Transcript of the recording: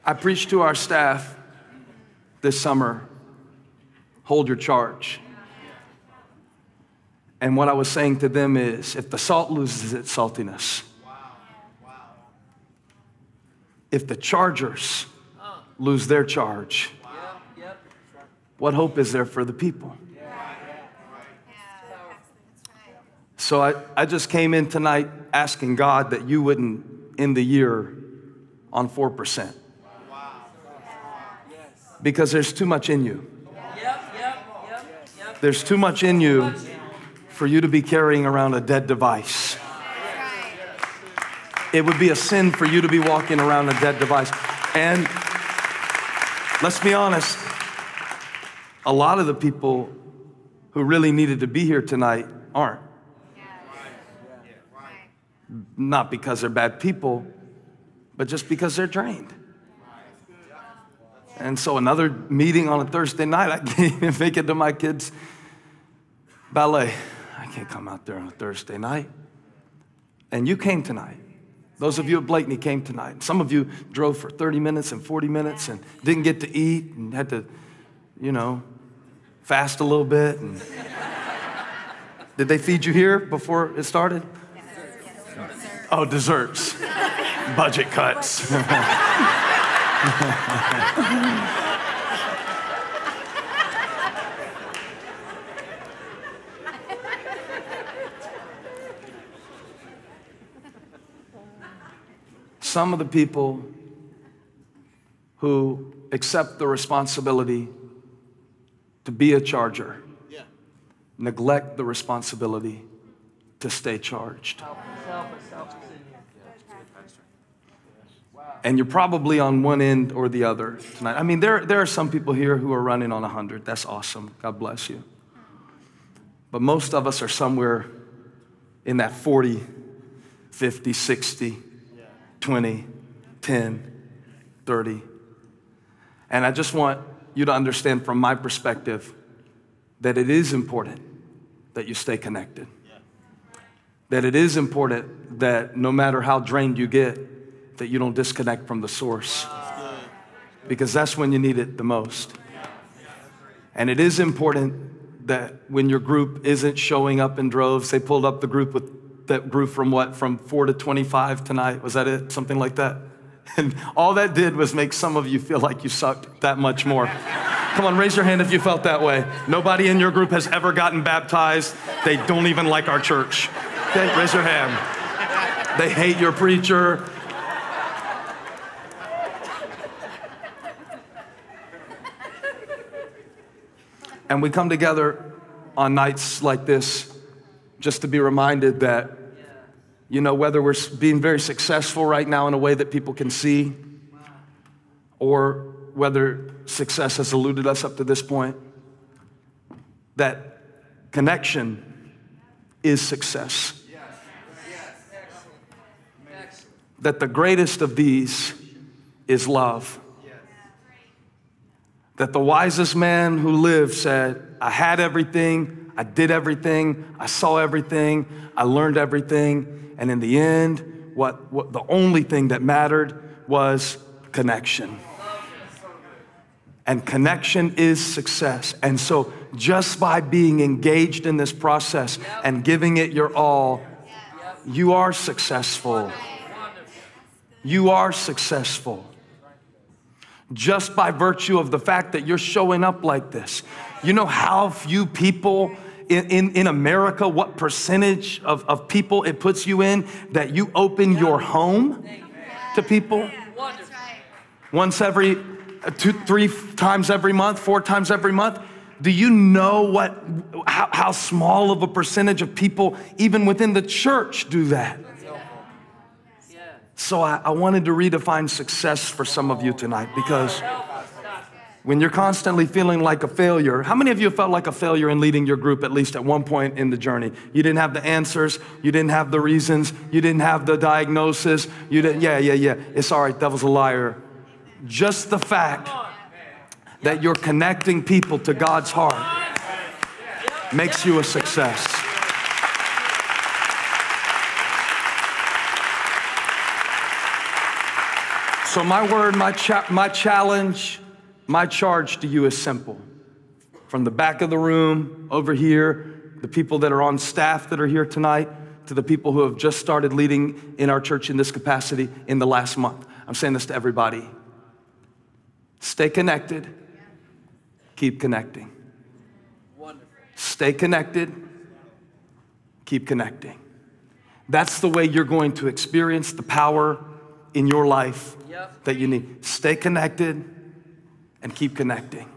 I preached to our staff this summer, hold your charge. And what I was saying to them is, if the salt loses its saltiness, if the chargers lose their charge, what hope is there for the people? So I just came in tonight asking God that you wouldn't end the year on 4%. Because there's too much in you. There's too much in you for you to be carrying around a dead device. It would be a sin for you to be walking around a dead device. And let's be honest, a lot of the people who really needed to be here tonight aren't. Not because they're bad people, but just because they're drained. And so another meeting on a Thursday night, I can't even make it to my kids' ballet. I can't come out there on a Thursday night. And you came tonight. Those of you at Blakeney came tonight. Some of you drove for 30 minutes and 40 minutes and didn't get to eat and had to, fast a little bit. And did they feed you here before it started? Oh, desserts. Budget cuts. Some of the people who accept the responsibility to be a charger neglect the responsibility to stay charged. And you're probably on one end or the other tonight. I mean, there are some people here who are running on 100. That's awesome. God bless you. But most of us are somewhere in that 40, 50, 60, 20, 10, 30. And I just want you to understand from my perspective that it is important that you stay connected. That it is important that no matter how drained you get, that you don't disconnect from the source. Because that's when you need it the most. And it is important that when your group isn't showing up in droves, they pulled up the group that grew from what? From 4 to 25 tonight. Was that it? Something like that? And all that did was make some of you feel like you sucked that much more. Come on, raise your hand if you felt that way. Nobody in your group has ever gotten baptized. They don't even like our church. Okay, raise your hand. They hate your preacher. And we come together on nights like this just to be reminded that, whether we're being very successful right now in a way that people can see, or whether success has eluded us up to this point, that connection is success. That the greatest of these is love. That the wisest man who lived said, I had everything, I did everything, I saw everything, I learned everything, and in the end, what the only thing that mattered was connection. And connection is success. And so just by being engaged in this process and giving it your all, you are successful. You are successful. Just by virtue of the fact that you're showing up like this. You know how few people in America, what percentage of people it puts you in, that you open your home to people? Once every 3 times every month, 4 times every month. Do you know how small of a percentage of people, even within the church, do that? So I wanted to redefine success for some of you tonight, because when you're constantly feeling like a failure, how many of you felt like a failure in leading your group at least at one point in the journey? You didn't have the answers, you didn't have the reasons, you didn't have the diagnosis, you didn't, it's all right, devil's a liar. Just the fact that you're connecting people to God's heart makes you a success. So my word, my challenge, my charge to you is simple. From the back of the room, over here, the people that are on staff that are here tonight, to the people who have just started leading in our church in this capacity in the last month. I'm saying this to everybody. Stay connected. Keep connecting. Stay connected. Keep connecting. That's the way you're going to experience the power in your life that you need. Stay connected and keep connecting.